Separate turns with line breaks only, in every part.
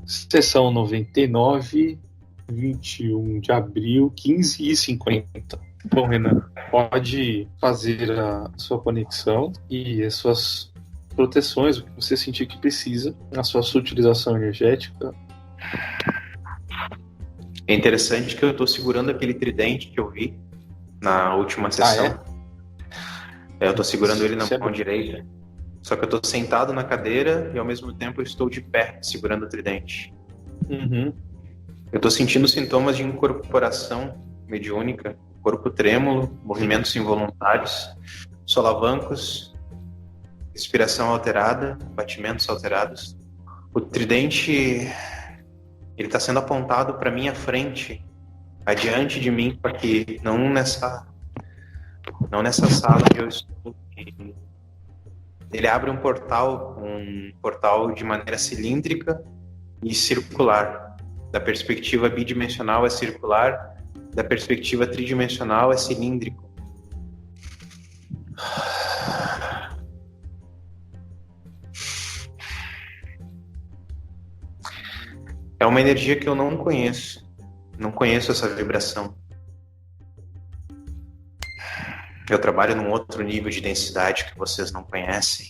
Sessão 99, 21 de abril, 15h50. Bom, Renan, pode fazer a sua conexão e as suas proteções, o que você sentir que precisa, a sua utilização energética.
É interessante que eu estou segurando aquele tridente que eu vi na última sessão. Eu estou segurando ele na mão direita. Só que eu estou sentado na cadeira e ao mesmo tempo eu estou de pé, segurando o tridente.
Uhum.
Eu estou sentindo sintomas de incorporação mediúnica, corpo trêmulo, movimentos involuntários, solavancos, respiração alterada, batimentos alterados. O tridente, ele está sendo apontado para minha frente, adiante de mim, para que não nessa sala onde eu estou. Ele abre um portal de maneira cilíndrica e circular. Da perspectiva bidimensional é circular, da perspectiva tridimensional é cilíndrico. É uma energia que eu não conheço essa vibração. Eu trabalho num outro nível de densidade que vocês não conhecem.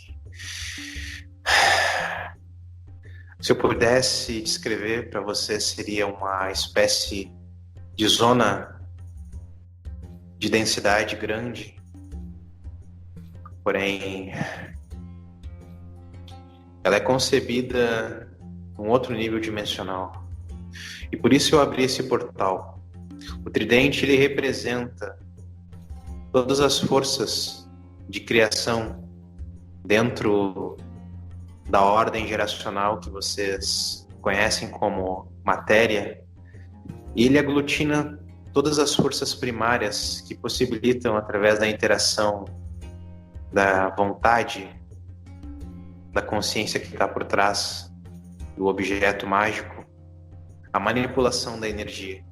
Se eu pudesse descrever para vocês, seria uma espécie de zona de densidade grande, porém ela é concebida num outro nível dimensional. E por isso eu abri esse portal. O tridente, ele representa todas as forças de criação dentro da ordem geracional que vocês conhecem como matéria, e ele aglutina todas as forças primárias que possibilitam, através da interação da vontade, da consciência que está por trás do objeto mágico, a manipulação da energia.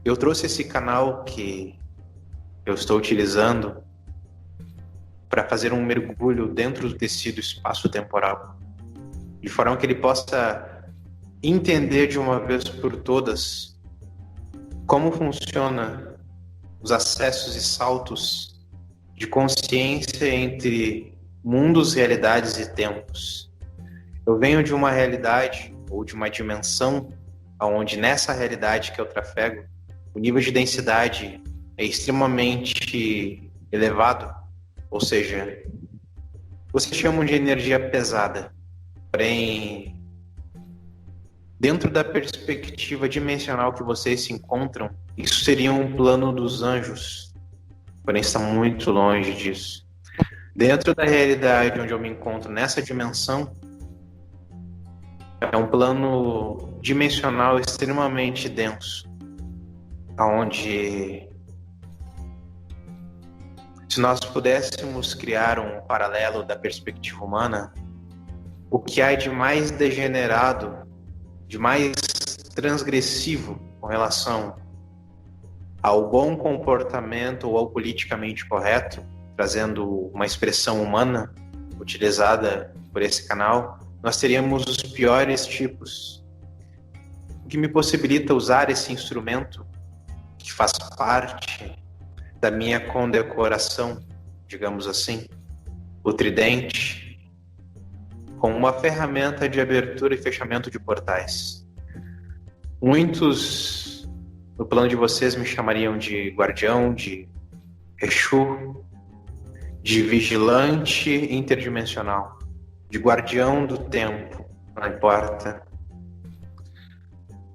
Eu trouxe esse canal que eu estou utilizando para fazer um mergulho dentro do tecido espaço-temporal, de forma que ele possa entender de uma vez por todas como funciona os acessos e saltos de consciência entre mundos, realidades e tempos. Eu venho de uma realidade ou de uma dimensão onde nessa realidade que eu trafego, o nível de densidade é extremamente elevado, ou seja, vocês chamam de energia pesada, porém, dentro da perspectiva dimensional que vocês se encontram, isso seria um plano dos anjos, porém está muito longe disso. Dentro da realidade onde eu me encontro nessa dimensão, é um plano dimensional extremamente denso, onde, se nós pudéssemos criar um paralelo da perspectiva humana, o que há de mais degenerado, de mais transgressivo com relação ao bom comportamento ou ao politicamente correto, trazendo uma expressão humana utilizada por esse canal, nós teríamos os piores tipos. O que me possibilita usar esse instrumento, que faz parte da minha condecoração, digamos assim, o tridente, como uma ferramenta de abertura e fechamento de portais. Muitos no plano de vocês me chamariam de guardião, de Exu, de vigilante interdimensional, de guardião do tempo, não importa.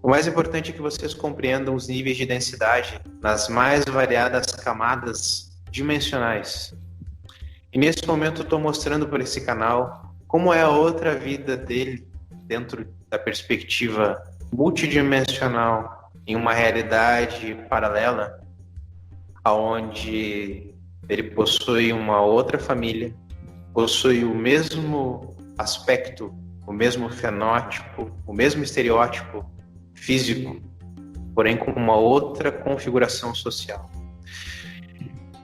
O mais importante é que vocês compreendam os níveis de densidade nas mais variadas camadas dimensionais. E nesse momento eu estou mostrando por esse canal como é a outra vida dele dentro da perspectiva multidimensional, em uma realidade paralela, onde ele possui uma outra família, possui o mesmo aspecto, o mesmo fenótipo, o mesmo estereótipo físico, porém com uma outra configuração social.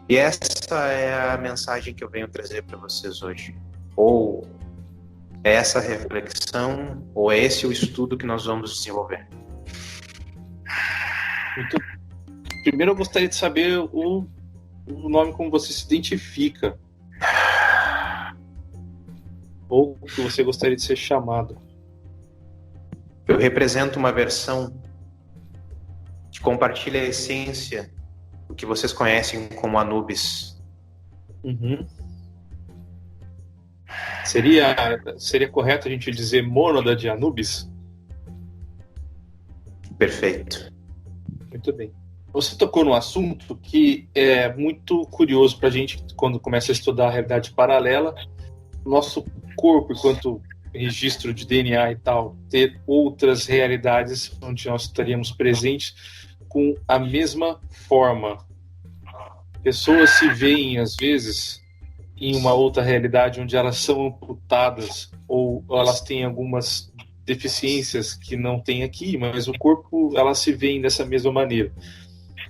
E essa é a mensagem que eu venho trazer para vocês hoje. Ou É essa reflexão ou é esse o estudo que nós vamos desenvolver?
Muito... Primeiro eu gostaria de saber o nome como você se identifica. Ou o que você gostaria de ser chamado.
Eu represento uma versão que compartilha a essência do que vocês conhecem como Anubis.
Uhum. Seria correto a gente dizer mônada de Anubis?
Perfeito.
Muito bem. Você tocou num assunto que é muito curioso para a gente quando começa a estudar a realidade paralela. Nosso corpo, enquanto registro de DNA e tal, ter outras realidades onde nós estaríamos presentes com a mesma forma. Pessoas se veem, às vezes, em uma outra realidade onde elas são amputadas ou elas têm algumas deficiências que não tem aqui, mas o corpo, elas se veem dessa mesma maneira.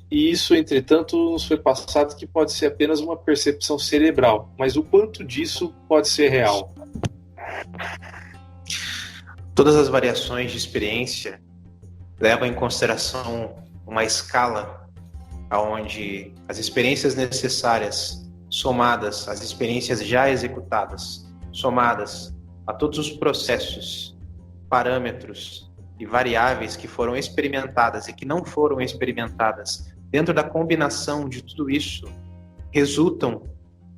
E isso, entretanto, nos foi passado que pode ser apenas uma percepção cerebral, mas o quanto disso pode ser real?
Todas as variações de experiência levam em consideração uma escala onde as experiências necessárias, somadas às experiências já executadas, somadas a todos os processos, parâmetros e variáveis que foram experimentadas e que não foram experimentadas, dentro da combinação de tudo isso, resultam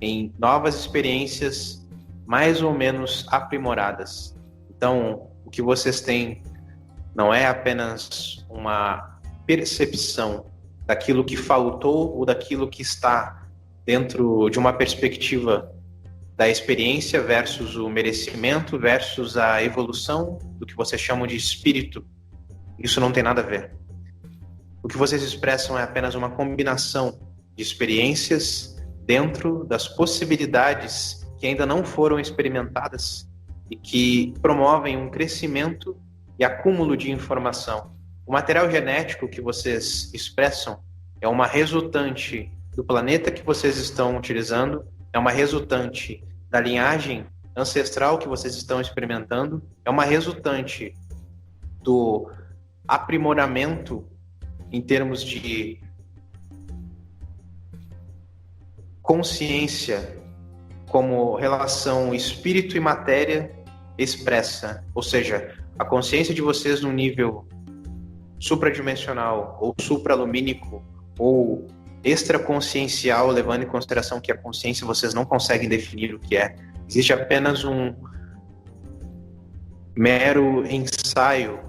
em novas experiências mais ou menos aprimoradas. Então, o que vocês têm não é apenas uma percepção daquilo que faltou ou daquilo que está dentro de uma perspectiva da experiência versus o merecimento versus a evolução do que vocês chamam de espírito. Isso não tem nada a ver. O que vocês expressam é apenas uma combinação de experiências dentro das possibilidades que ainda não foram experimentadas e que promovem um crescimento e acúmulo de informação. O material genético que vocês expressam é uma resultante do planeta que vocês estão utilizando, é uma resultante da linhagem ancestral que vocês estão experimentando, é uma resultante do aprimoramento em termos de consciência como relação espírito e matéria expressa, ou seja, a consciência de vocês num nível supradimensional ou supralumínico ou extraconsciencial, levando em consideração que a consciência vocês não conseguem definir o que é. Existe apenas um mero ensaio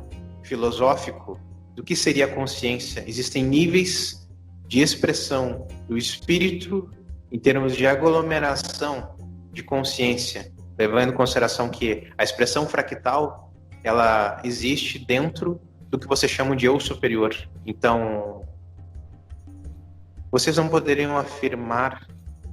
filosófico do que seria a consciência. Existem níveis de expressão do espírito em termos de aglomeração de consciência, levando em consideração que a expressão fractal, ela existe dentro do que vocês chamam de eu superior. Então, vocês não poderiam afirmar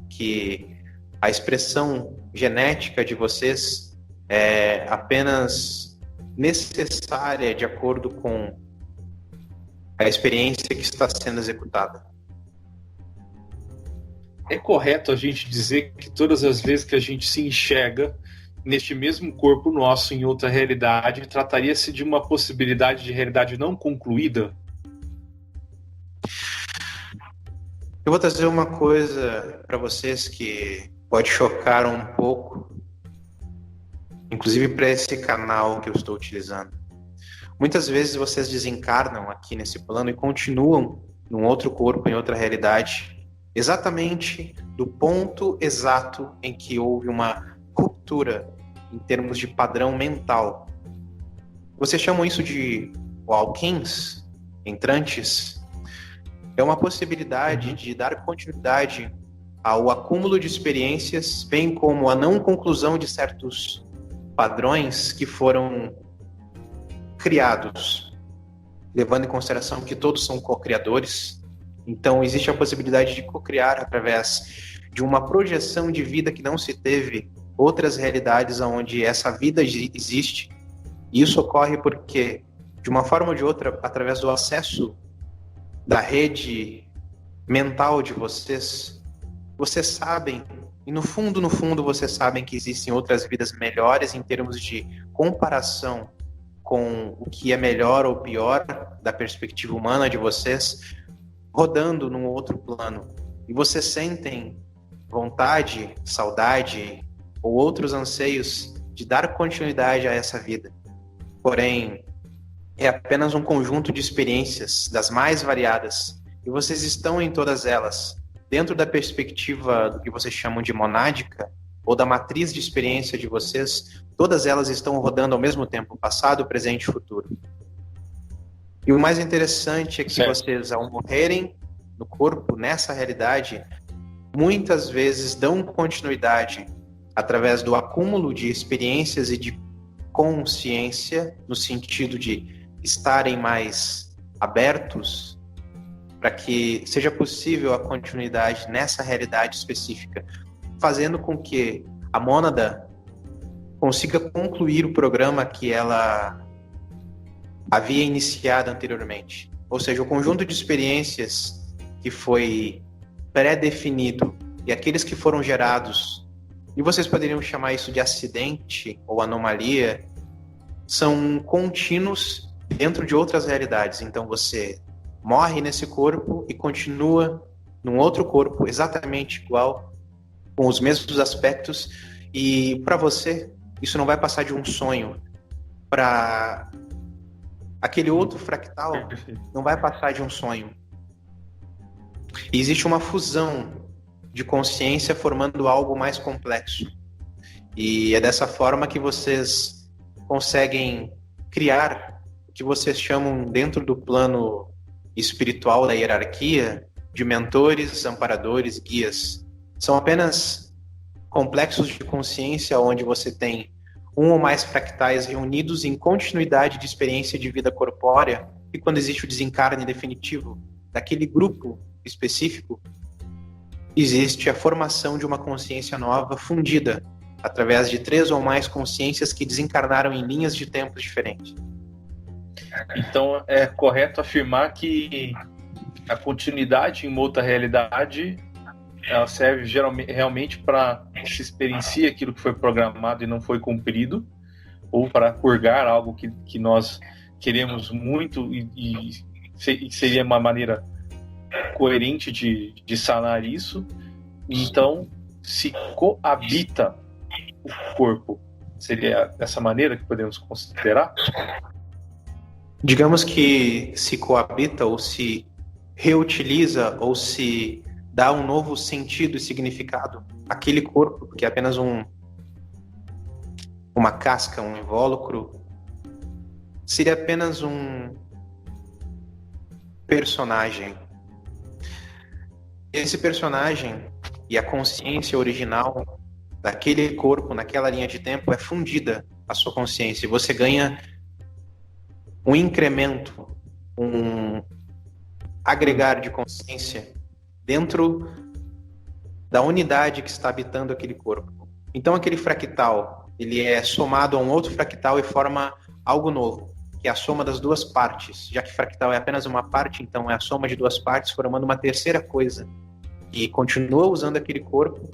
que a expressão genética de vocês é apenas necessária de acordo com a experiência que está sendo executada.
É correto a gente dizer que todas as vezes que a gente se enxerga neste mesmo corpo nosso em outra realidade, trataria-se de uma possibilidade de realidade não concluída?
Eu vou trazer uma coisa para vocês que pode chocar um pouco, inclusive para esse canal que eu estou utilizando. Muitas vezes vocês desencarnam aqui nesse plano e continuam num outro corpo, em outra realidade, exatamente do ponto exato em que houve uma ruptura em termos de padrão mental. Vocês chamam isso de walk-ins, entrantes. É uma possibilidade de dar continuidade ao acúmulo de experiências, bem como a não conclusão de certos padrões que foram criados, levando em consideração que todos são co-criadores. Então, existe a possibilidade de co-criar através de uma projeção de vida que não se teve, outras realidades onde essa vida existe. E isso ocorre porque, de uma forma ou de outra, através do acesso da rede mental de vocês, vocês sabem e no fundo, vocês sabem que existem outras vidas melhores em termos de comparação com o que é melhor ou pior da perspectiva humana de vocês, rodando num outro plano. E vocês sentem vontade, saudade ou outros anseios de dar continuidade a essa vida. Porém, é apenas um conjunto de experiências das mais variadas e vocês estão em todas elas, dentro da perspectiva do que vocês chamam de monádica ou da matriz de experiência de vocês, todas elas estão rodando ao mesmo tempo, passado, presente e futuro. E o mais interessante é que vocês, ao morrerem no corpo, nessa realidade, muitas vezes dão continuidade através do acúmulo de experiências e de consciência, no sentido de estarem mais abertos para que seja possível a continuidade nessa realidade específica, fazendo com que a mônada consiga concluir o programa que ela havia iniciado anteriormente. Ou seja, o conjunto de experiências que foi pré-definido e aqueles que foram gerados, e vocês poderiam chamar isso de acidente ou anomalia, são contínuos dentro de outras realidades. Então você morre nesse corpo e continua num outro corpo exatamente igual, com os mesmos aspectos, e para você isso não vai passar de um sonho. Para aquele outro fractal não vai passar de um sonho. E existe uma fusão de consciência formando algo mais complexo. E é dessa forma que vocês conseguem criar o que vocês chamam, dentro do plano espiritual da hierarquia, de mentores, amparadores, guias. São apenas complexos de consciência onde você tem um ou mais fractais reunidos em continuidade de experiência de vida corpórea, e quando existe o desencarne definitivo daquele grupo específico, existe a formação de uma consciência nova fundida através de 3 ou mais consciências que desencarnaram em linhas de tempos diferentes.
Então é correto afirmar que a continuidade em uma outra realidade, ela serve realmente para se experienciar aquilo que foi programado e não foi cumprido, ou para purgar algo que nós queremos muito e seria uma maneira coerente de sanar isso. Então se coabita o corpo. Seria dessa maneira que podemos considerar?
Digamos que se coabita, ou se reutiliza, ou se dá um novo sentido e significado àquele corpo, que é apenas uma casca, um invólucro, seria apenas um personagem. Esse personagem e a consciência original daquele corpo, naquela linha de tempo, é fundida à sua consciência. E você ganha um incremento, um agregar de consciência dentro da unidade que está habitando aquele corpo. Então aquele fractal, ele é somado a um outro fractal e forma algo novo, que é a soma das duas partes. Já que fractal é apenas uma parte, então é a soma de duas partes formando uma terceira coisa. E continua usando aquele corpo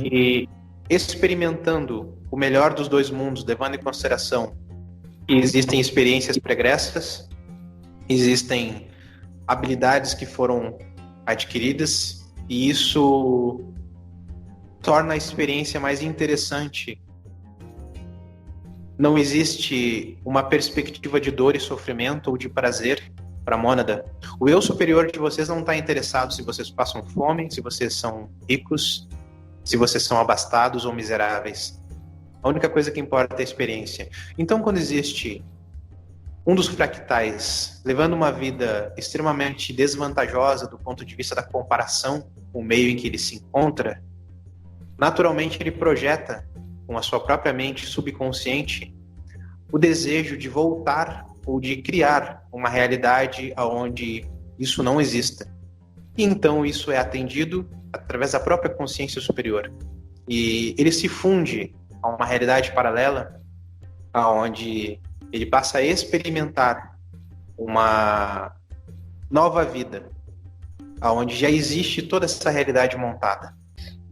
e experimentando o melhor dos dois mundos, levando em consideração que existem experiências pregressas, existem habilidades que foram adquiridas, e isso torna a experiência mais interessante. Não existe uma perspectiva de dor e sofrimento ou de prazer para a mônada. O eu superior de vocês não está interessado se vocês passam fome, se vocês são ricos, se vocês são abastados ou miseráveis. A única coisa que importa é a experiência. Então, quando existe um dos fractais levando uma vida extremamente desvantajosa do ponto de vista da comparação com o meio em que ele se encontra, naturalmente ele projeta com a sua própria mente subconsciente o desejo de voltar ou de criar uma realidade onde isso não exista. E então isso é atendido através da própria consciência superior. E ele se funde a uma realidade paralela, onde ele passa a experimentar uma nova vida, onde já existe toda essa realidade montada.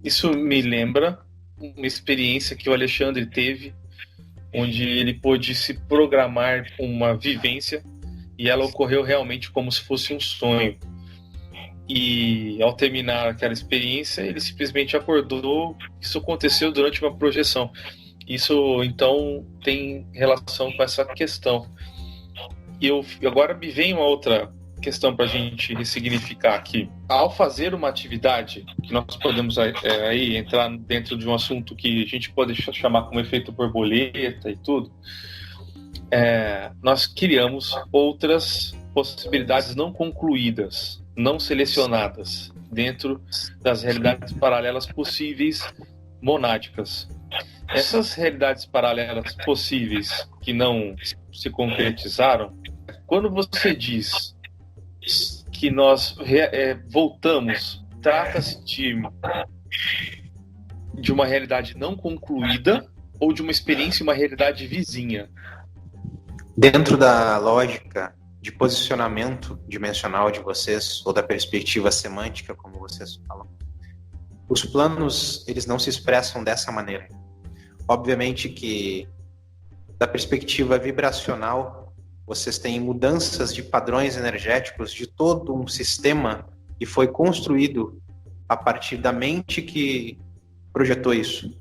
Isso me lembra uma experiência que o Alexandre teve, onde ele pôde se programar uma vivência e ela ocorreu realmente como se fosse um sonho. E ao terminar aquela experiência, ele simplesmente acordou. Isso aconteceu durante uma projeção. Isso, então, tem relação com essa questão. E agora me vem uma outra questão para a gente ressignificar aqui. Ao fazer uma atividade, que nós podemos aí entrar dentro de um assunto que a gente pode chamar como efeito borboleta e tudo, nós criamos outras possibilidades não concluídas, não selecionadas, dentro das realidades paralelas possíveis monádicas. Essas realidades paralelas possíveis que não se concretizaram, quando você diz que nós voltamos, trata-se de uma realidade não concluída ou de uma experiência em uma realidade vizinha?
Dentro da lógica de posicionamento dimensional de vocês, ou da perspectiva semântica, como vocês falam, os planos, eles não se expressam dessa maneira. Obviamente que, da perspectiva vibracional, vocês têm mudanças de padrões energéticos de todo um sistema que foi construído a partir da mente que projetou isso.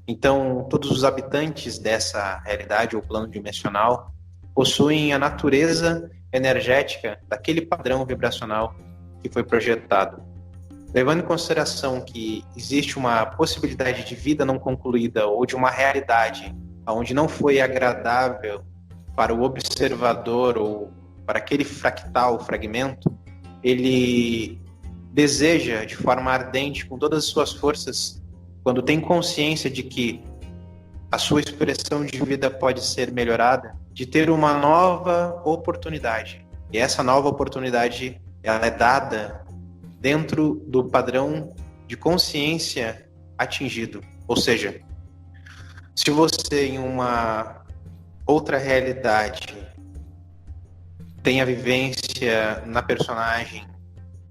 Então, todos os habitantes dessa realidade ou plano dimensional possuem a natureza energética daquele padrão vibracional que foi projetado. Levando em consideração que existe uma possibilidade de vida não concluída ou de uma realidade onde não foi agradável para o observador ou para aquele fractal, fragmento, ele deseja de forma ardente, com todas as suas forças, quando tem consciência de que a sua expressão de vida pode ser melhorada, de ter uma nova oportunidade. E essa nova oportunidade, ela é dada dentro do padrão de consciência atingido. Ou seja, se você em uma outra realidade tem a vivência no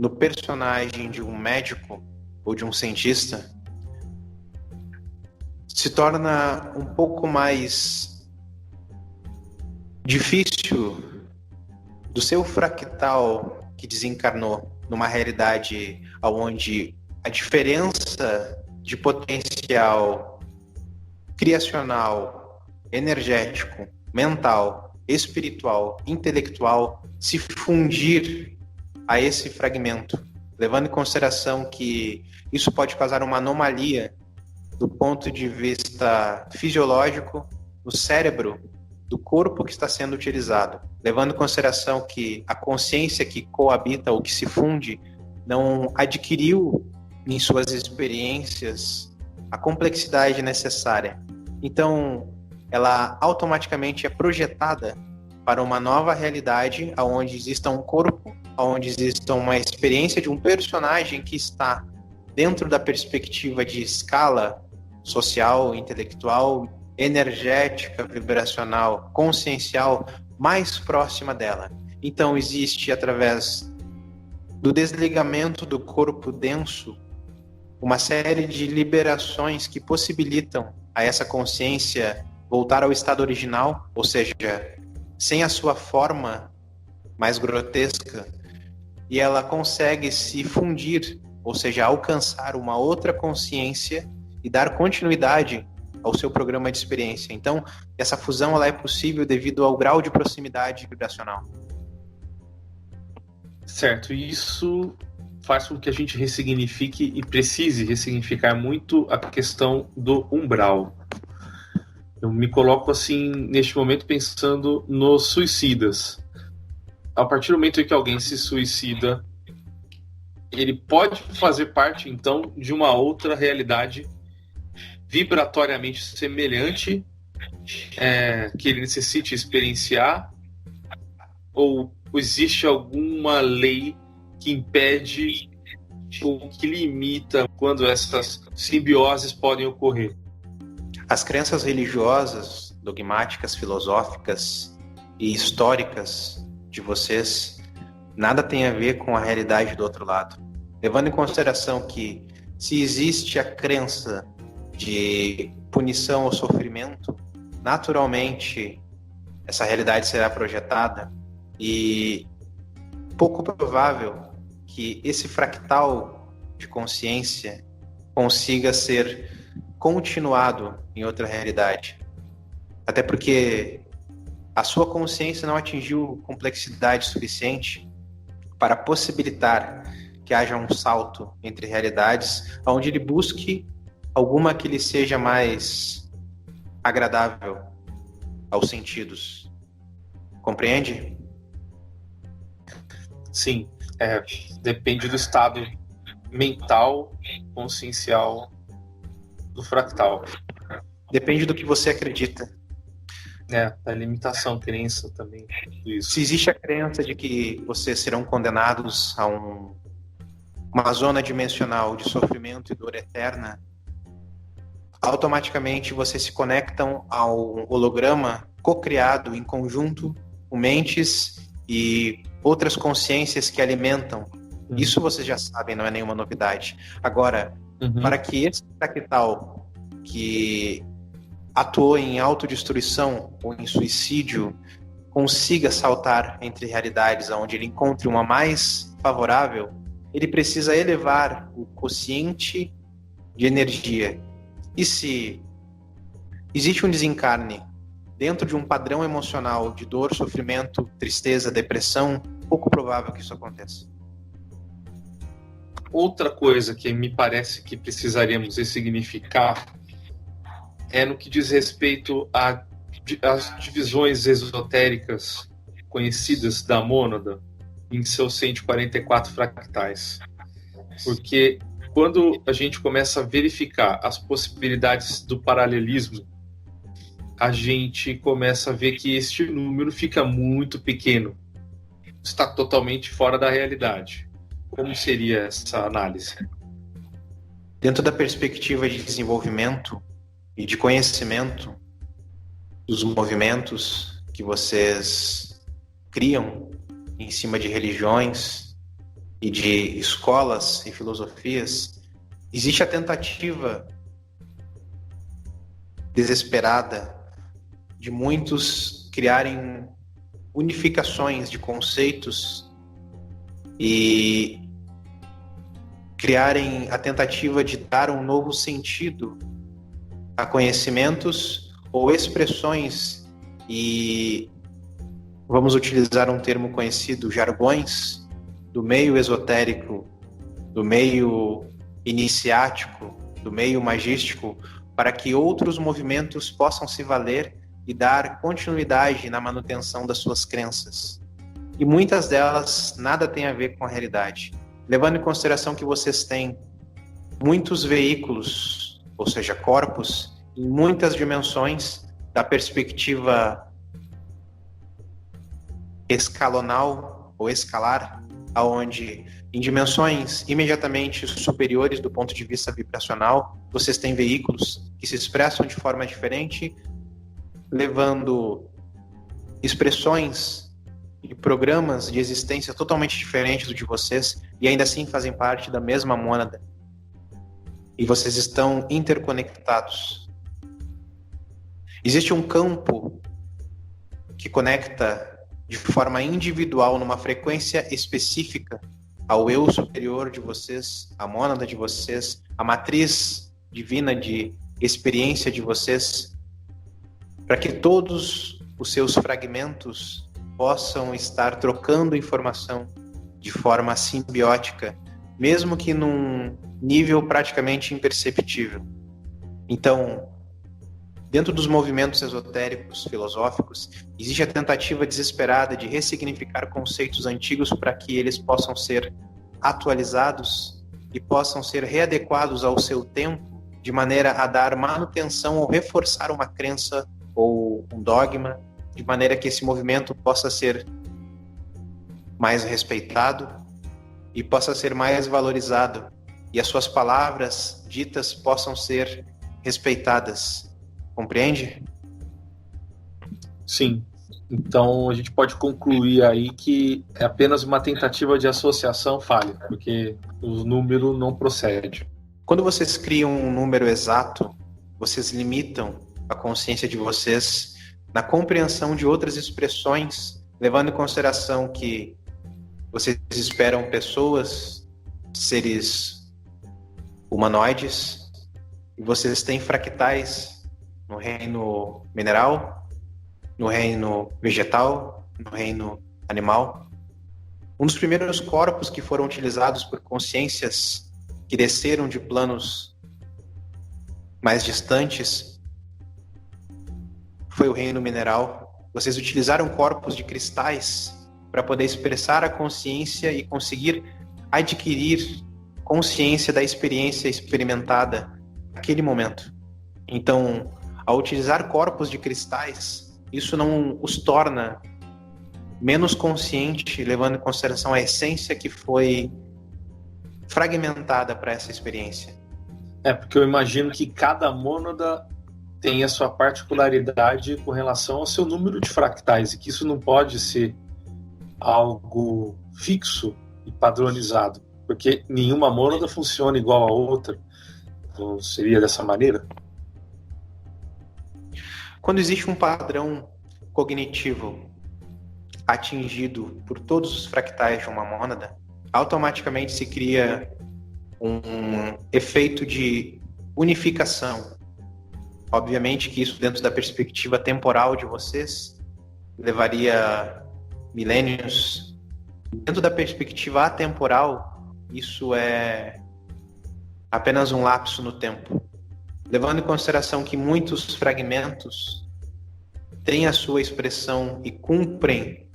personagem de um médico ou de um cientista, se torna um pouco mais difícil do seu fractal que desencarnou numa realidade onde a diferença de potencial criacional, energético, mental, espiritual, intelectual se fundir a esse fragmento, levando em consideração que isso pode causar uma anomalia do ponto de vista fisiológico no cérebro do corpo que está sendo utilizado, levando em consideração que a consciência que coabita ou que se funde não adquiriu em suas experiências a complexidade necessária. Então, ela automaticamente é projetada para uma nova realidade onde exista um corpo, onde exista uma experiência de um personagem que está dentro da perspectiva de escala social, intelectual, energética, vibracional, consciencial, mais próxima dela. Então, existe, através do desligamento do corpo denso, uma série de liberações que possibilitam a essa consciência voltar ao estado original, ou seja, sem a sua forma mais grotesca, e ela consegue se fundir, ou seja, alcançar uma outra consciência e dar continuidade ao seu programa de experiência. Então, essa fusão ela é possível devido ao grau de proximidade vibracional.
Certo, e isso faz com que a gente ressignifique e precise ressignificar muito a questão do umbral. Eu me coloco assim, neste momento, pensando nos suicidas. A partir do momento em que alguém se suicida, ele pode fazer parte, então, de uma outra realidade vibratoriamente semelhante, que ele necessite experienciar, ou existe alguma lei que impede ou que limita quando essas simbioses podem ocorrer?
As crenças religiosas, dogmáticas, filosóficas e históricas de vocês nada tem a ver com a realidade do outro lado. Levando em consideração que se existe a crença de punição ou sofrimento, naturalmente essa realidade será projetada e pouco provável que esse fractal de consciência consiga ser continuado em outra realidade. Até porque a sua consciência não atingiu complexidade suficiente para possibilitar que haja um salto entre realidades, onde ele busque alguma que lhe seja mais agradável aos sentidos. Compreende?
Sim, depende do estado mental, consciencial do fractal.
Depende do que você acredita.
Da limitação, crença também. Tudo isso.
Se existe a crença de que vocês serão condenados a uma zona dimensional de sofrimento e dor eterna, automaticamente vocês se conectam ao holograma co-criado em conjunto com mentes e outras consciências que alimentam. Isso vocês já sabem, não é nenhuma novidade. Agora, para que esse fractal que atuou em autodestruição ou em suicídio consiga saltar entre realidades onde ele encontre uma mais favorável, ele precisa elevar o quociente de energia. E se existe um desencarne dentro de um padrão emocional de dor, sofrimento, tristeza, depressão, pouco provável que isso aconteça.
Outra coisa que me parece que precisaríamos ressignificar é no que diz respeito às divisões esotéricas conhecidas da mônada em seus 144 fractais. Porque quando a gente começa a verificar as possibilidades do paralelismo, a gente começa a ver que este número fica muito pequeno. Está totalmente fora da realidade. Como seria essa análise?
Dentro da perspectiva de desenvolvimento e de conhecimento dos movimentos que vocês criam em cima de religiões e de escolas e filosofias, existe a tentativa desesperada de muitos criarem unificações de conceitos e criarem a tentativa de dar um novo sentido a conhecimentos ou expressões e, vamos utilizar um termo conhecido, jargões do meio esotérico, do meio iniciático, do meio magístico, para que outros movimentos possam se valer e dar continuidade na manutenção das suas crenças. E muitas delas nada tem a ver com a realidade. Levando em consideração que vocês têm muitos veículos, ou seja, corpos, em muitas dimensões da perspectiva escalonal ou escalar, aonde em dimensões imediatamente superiores do ponto de vista vibracional, vocês têm veículos que se expressam de forma diferente, levando expressões e programas de existência totalmente diferentes do de vocês e ainda assim fazem parte da mesma mônada. E vocês estão interconectados. Existe um campo que conecta de forma individual, numa frequência específica, ao eu superior de vocês, à mônada de vocês, à matriz divina de experiência de vocês, para que todos os seus fragmentos possam estar trocando informação de forma simbiótica, mesmo que num nível praticamente imperceptível. Então, dentro dos movimentos esotéricos, filosóficos, existe a tentativa desesperada de ressignificar conceitos antigos para que eles possam ser atualizados e possam ser readequados ao seu tempo, de maneira a dar manutenção ou reforçar uma crença ou um dogma, de maneira que esse movimento possa ser mais respeitado e possa ser mais valorizado, e as suas palavras ditas possam ser respeitadas. Compreende?
Sim. Então a gente pode concluir aí que é apenas uma tentativa de associação falha, porque o número não procede.
Quando vocês criam um número exato, vocês limitam a consciência de vocês na compreensão de outras expressões, levando em consideração que vocês esperam pessoas, seres humanoides, e vocês têm fractais no reino mineral, no reino vegetal, no reino animal. Um dos primeiros corpos que foram utilizados por consciências que desceram de planos mais distantes foi o reino mineral. Vocês utilizaram corpos de cristais para poder expressar a consciência e conseguir adquirir consciência da experiência experimentada naquele momento. Então, ao utilizar corpos de cristais, isso não os torna menos consciente, levando em consideração a essência que foi fragmentada para essa experiência.
Porque eu imagino que cada mônada tem a sua particularidade com relação ao seu número de fractais, e que isso não pode ser algo fixo e padronizado, porque nenhuma mônada funciona igual a outra. Então, seria dessa maneira?
Quando existe um padrão cognitivo atingido por todos os fractais de uma mônada, automaticamente se cria um efeito de unificação. Obviamente que isso, dentro da perspectiva temporal de vocês, levaria milênios. Dentro da perspectiva atemporal, isso é apenas um lapso no tempo. Levando em consideração que muitos fragmentos têm a sua expressão e cumprem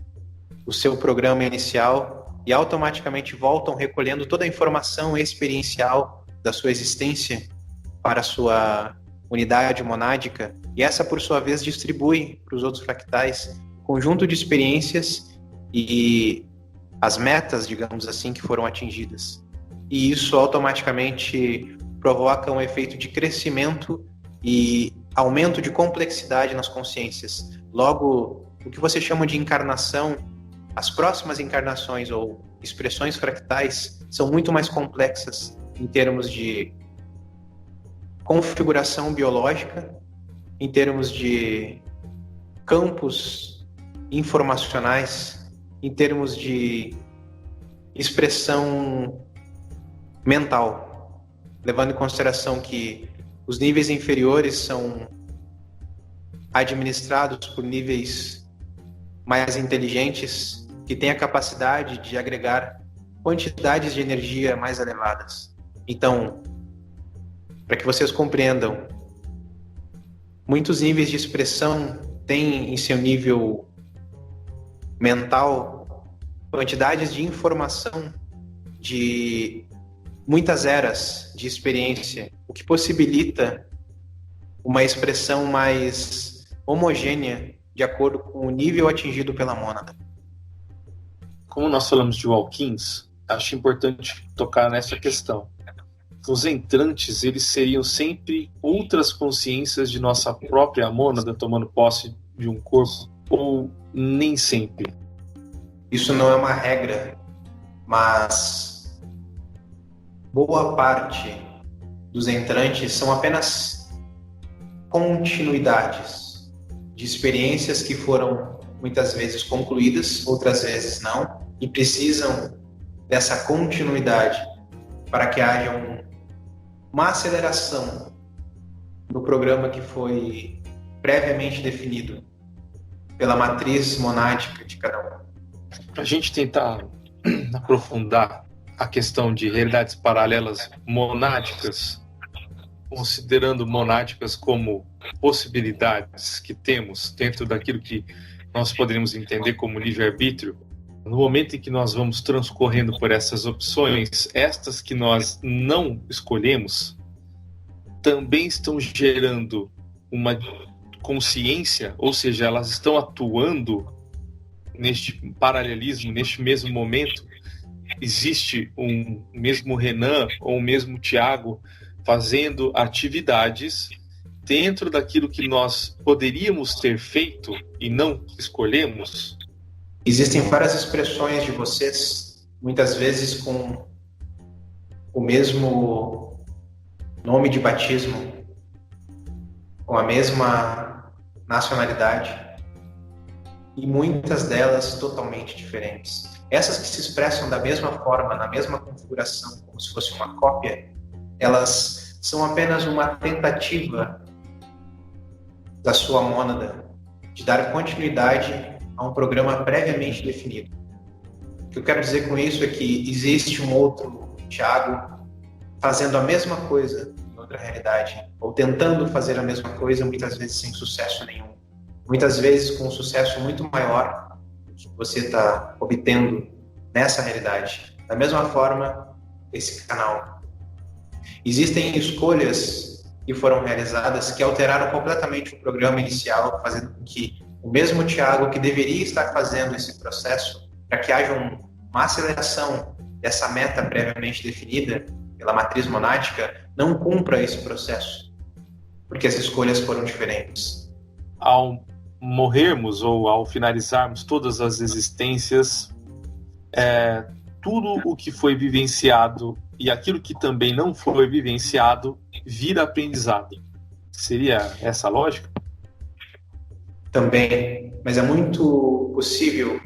o seu programa inicial e automaticamente voltam recolhendo toda a informação experiencial da sua existência para a sua unidade monádica, e essa, por sua vez, distribui para os outros fractais conjunto de experiências e as metas, digamos assim, que foram atingidas. E isso automaticamente provoca um efeito de crescimento e aumento de complexidade nas consciências. Logo, o que você chama de encarnação, as próximas encarnações ou expressões fractais são muito mais complexas em termos de configuração biológica, em termos de campos informacionais, em termos de expressão mental, levando em consideração que os níveis inferiores são administrados por níveis mais inteligentes, que têm a capacidade de agregar quantidades de energia mais elevadas. Então, para que vocês compreendam, muitos níveis de expressão têm em seu nível mental quantidades de informação de muitas eras de experiência, o que possibilita uma expressão mais homogênea de acordo com o nível atingido pela mônada.
Como nós falamos de Walkins, acho importante tocar nessa questão. Os entrantes, eles seriam sempre outras consciências de nossa própria mônada tomando posse de um corpo, ou nem sempre?
Isso não é uma regra, mas boa parte dos entrantes são apenas continuidades de experiências que foram muitas vezes concluídas, outras vezes não, e precisam dessa continuidade para que haja uma aceleração no programa que foi previamente definido pela matriz monádica de cada um.
Para a gente tentar aprofundar a questão de realidades paralelas monádicas, considerando monádicas como possibilidades que temos dentro daquilo que nós poderíamos entender como livre-arbítrio, no momento em que nós vamos transcorrendo por essas opções, estas que nós não escolhemos, também estão gerando uma consciência, ou seja, elas estão atuando neste paralelismo, neste mesmo momento. Existe um mesmo Renan ou um mesmo Tiago fazendo atividades dentro daquilo que nós poderíamos ter feito e não escolhemos?
Existem várias expressões de vocês, muitas vezes com o mesmo nome de batismo, com a mesma nacionalidade, e muitas delas totalmente diferentes. Essas que se expressam da mesma forma, na mesma configuração, como se fosse uma cópia, elas são apenas uma tentativa da sua mônada de dar continuidade a um programa previamente definido. O que eu quero dizer com isso é que existe um outro Tiago fazendo a mesma coisa em outra realidade, ou tentando fazer a mesma coisa, muitas vezes sem sucesso nenhum. Muitas vezes com um sucesso muito maior que você está obtendo nessa realidade. Da mesma forma, esse canal. Existem escolhas que foram realizadas que alteraram completamente o programa inicial, fazendo com que o mesmo Tiago que deveria estar fazendo esse processo para que haja uma aceleração dessa meta previamente definida pela matriz monádica não cumpra esse processo, porque as escolhas foram diferentes.
Ao morrermos ou ao finalizarmos todas as existências, tudo o que foi vivenciado e aquilo que também não foi vivenciado vira aprendizado. Seria essa a lógica?
Também, mas é muito possível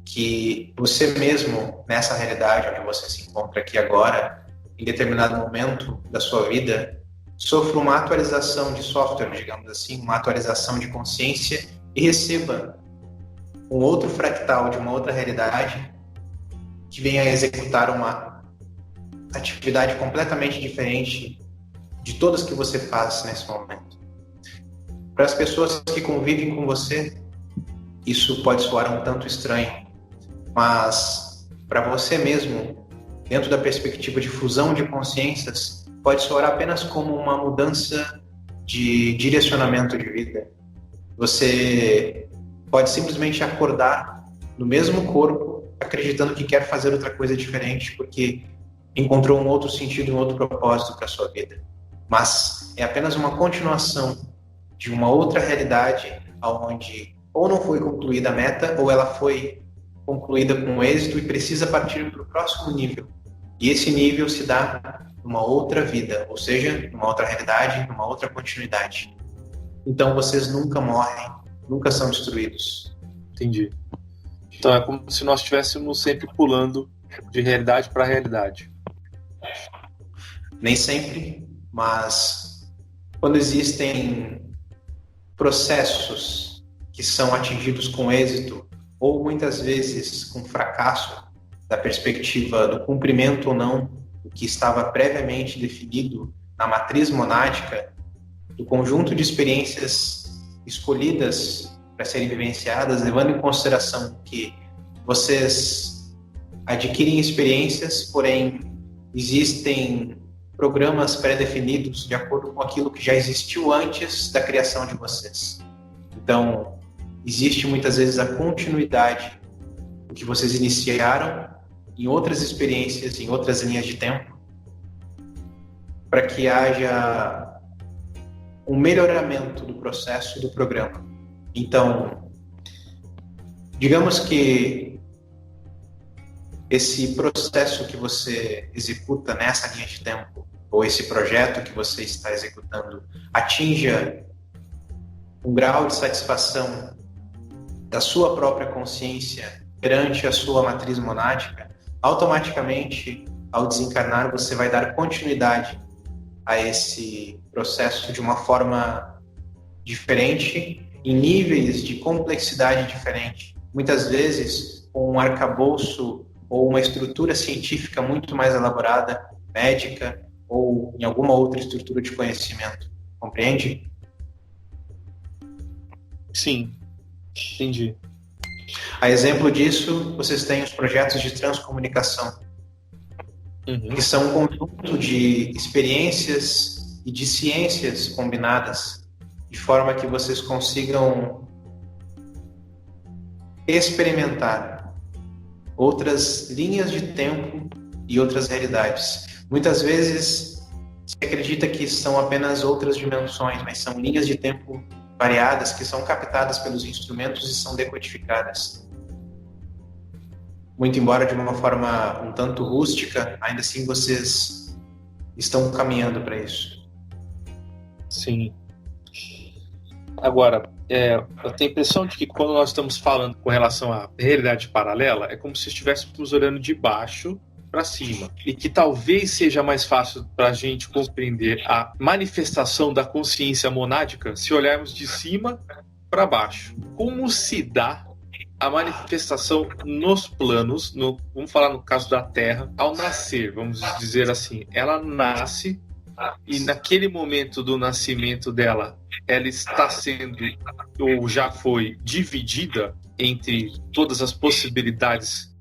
que você mesmo, nessa realidade onde você se encontra aqui agora, em determinado momento da sua vida, sofra uma atualização de software, digamos assim, uma atualização de consciência e receba um outro fractal de uma outra realidade que venha a executar uma atividade completamente diferente de todas que você faz nesse momento. Para as pessoas que convivem com você, isso pode soar um tanto estranho, mas para você mesmo, dentro da perspectiva de fusão de consciências, pode soar apenas como uma mudança de direcionamento de vida. Você pode simplesmente acordar no mesmo corpo, acreditando que quer fazer outra coisa diferente, porque encontrou um outro sentido, um outro propósito para a sua vida. Mas é apenas uma continuação de uma outra realidade, onde ou não foi concluída a meta, ou ela foi concluída com êxito e precisa partir para o próximo nível. E esse nível se dá numa outra vida, ou seja, numa outra realidade, numa outra continuidade. Então vocês nunca morrem, nunca são destruídos.
Entendi. Então é como se nós estivéssemos sempre pulando de realidade para realidade.
Nem sempre, mas quando existem processos que são atingidos com êxito, ou muitas vezes com fracasso, da perspectiva do cumprimento ou não do que estava previamente definido na matriz monádica, do conjunto de experiências escolhidas para serem vivenciadas, levando em consideração que vocês adquirem experiências, porém existem programas pré-definidos de acordo com aquilo que já existiu antes da criação de vocês. Então, existe muitas vezes a continuidade do que vocês iniciaram em outras experiências, em outras linhas de tempo, para que haja um melhoramento do processo do programa. Então, digamos que esse processo que você executa nessa linha de tempo, ou esse projeto que você está executando, atinja um grau de satisfação da sua própria consciência perante a sua matriz monádica, automaticamente, ao desencarnar, você vai dar continuidade a esse processo de uma forma diferente, em níveis de complexidade diferente. Muitas vezes, com um arcabouço ou uma estrutura científica muito mais elaborada, médica, ou em alguma outra estrutura de conhecimento. Compreende?
Sim, entendi.
A exemplo disso, vocês têm os projetos de transcomunicação, que são um conjunto de experiências e de ciências combinadas, de forma que vocês consigam experimentar outras linhas de tempo e outras realidades. Muitas vezes se acredita que são apenas outras dimensões, mas são linhas de tempo variadas que são captadas pelos instrumentos e são decodificadas. Muito embora de uma forma um tanto rústica, ainda assim vocês estão caminhando para isso.
Sim. Agora, eu tenho a impressão de que quando nós estamos falando com relação à realidade paralela, é como se estivéssemos olhando de baixo para cima. E que talvez seja mais fácil para a gente compreender a manifestação da consciência monádica se olharmos de cima para baixo. Como se dá a manifestação nos planos, vamos falar no caso da Terra, ao nascer, vamos dizer assim, ela nasce e naquele momento do nascimento dela, ela está sendo ou já foi dividida entre todas as possibilidades.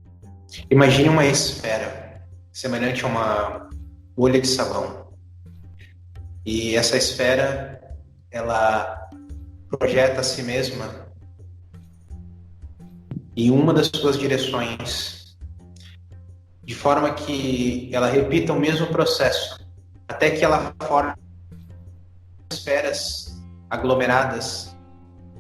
Imagine uma esfera semelhante a uma bolha de sabão. E essa esfera, ela projeta a si mesma em uma das suas direções, de forma que ela repita o mesmo processo, até que ela forme esferas aglomeradas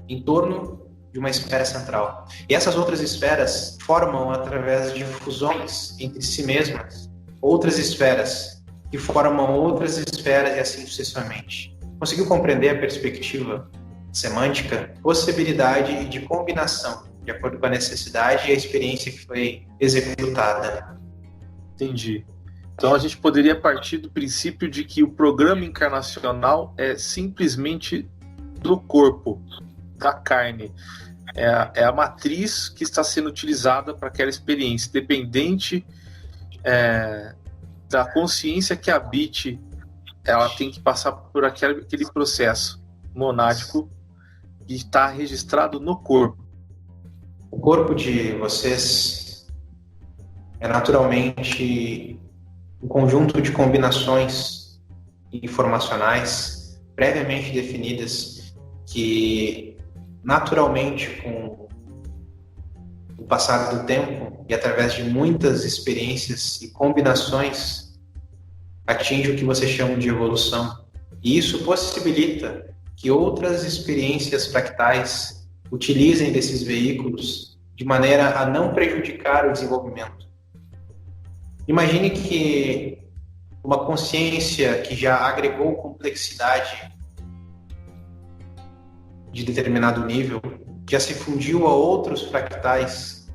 em torno de uma esfera central. E essas outras esferas formam, através de fusões entre si mesmas, outras esferas, que formam outras esferas e assim sucessivamente. Conseguiu compreender a perspectiva semântica? Possibilidade de combinação, de acordo com a necessidade e a experiência que foi executada.
Entendi. Então a gente poderia partir do princípio de que o programa encarnacional é simplesmente do corpo, da carne. É a matriz que está sendo utilizada para aquela experiência, dependente da consciência que habite, ela tem que passar por aquele processo monádico que está registrado no corpo.
O corpo de vocês é naturalmente um conjunto de combinações informacionais previamente definidas que, naturalmente, com o passar do tempo e através de muitas experiências e combinações, atinge o que você chama de evolução. E isso possibilita que outras experiências fractais utilizem desses veículos de maneira a não prejudicar o desenvolvimento. Imagine que uma consciência que já agregou complexidade de determinado nível, já se fundiu a outros fractais.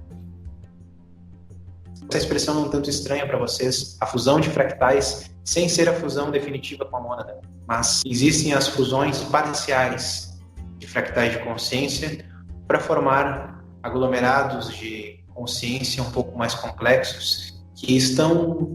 Essa expressão é um tanto estranha para vocês, a fusão de fractais, sem ser a fusão definitiva com a mônada. Mas existem as fusões parciais de fractais de consciência para formar aglomerados de consciência um pouco mais complexos, que estão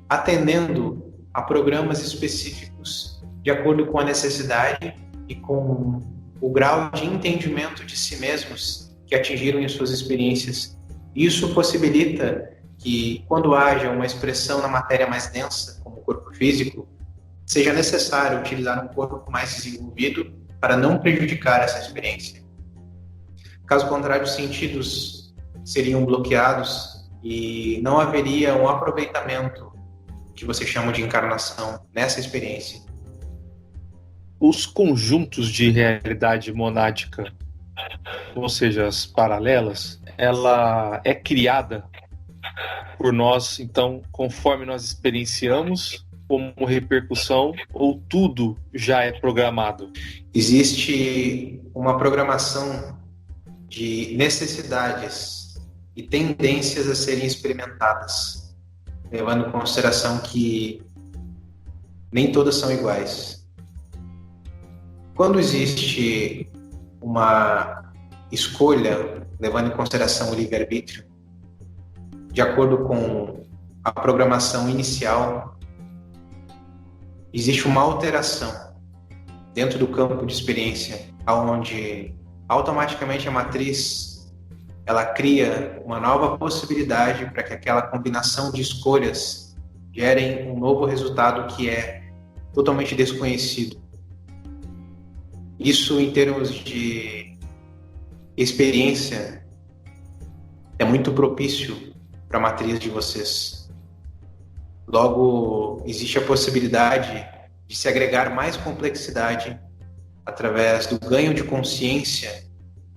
atendendo a programas específicos de acordo com a necessidade e com o grau de entendimento de si mesmos que atingiram em suas experiências. Isso possibilita que, quando haja uma expressão na matéria mais densa, como o corpo físico, seja necessário utilizar um corpo mais desenvolvido para não prejudicar essa experiência. Caso contrário, os sentidos seriam bloqueados e não haveria um aproveitamento que você chama de encarnação nessa experiência.
Os conjuntos de realidade monádica, ou seja, as paralelas, ela é criada por nós, então, conforme nós experienciamos, como repercussão, ou tudo já é programado?
Existe uma programação de necessidades e tendências a serem experimentadas, levando em consideração que nem todas são iguais. Quando existe uma escolha, levando em consideração o livre-arbítrio, de acordo com a programação inicial, existe uma alteração dentro do campo de experiência, onde automaticamente a matriz ela cria uma nova possibilidade para que aquela combinação de escolhas gerem um novo resultado que é totalmente desconhecido. Isso, em termos de experiência, é muito propício para a matriz de vocês. Logo, existe a possibilidade de se agregar mais complexidade através do ganho de consciência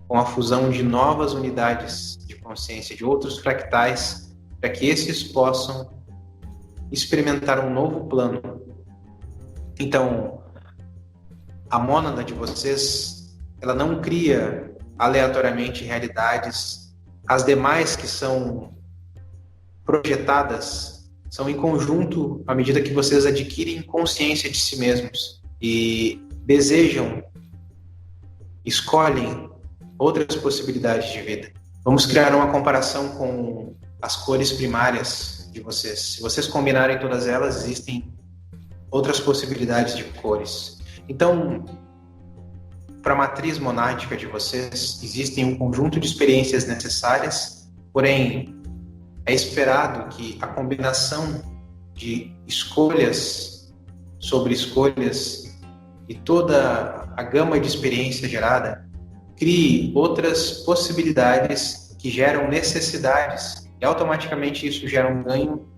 com a fusão de novas unidades de consciência de outros fractais, para que esses possam experimentar um novo plano. Então, a mônada de vocês, ela não cria aleatoriamente realidades. As demais que são projetadas são em conjunto à medida que vocês adquirem consciência de si mesmos e desejam, escolhem outras possibilidades de vida. Vamos criar uma comparação com as cores primárias de vocês. Se vocês combinarem todas elas, existem outras possibilidades de cores. Então, para a matriz monádica de vocês, existem um conjunto de experiências necessárias, porém, é esperado que a combinação de escolhas sobre escolhas e toda a gama de experiência gerada crie outras possibilidades que geram necessidades e automaticamente isso gera um ganho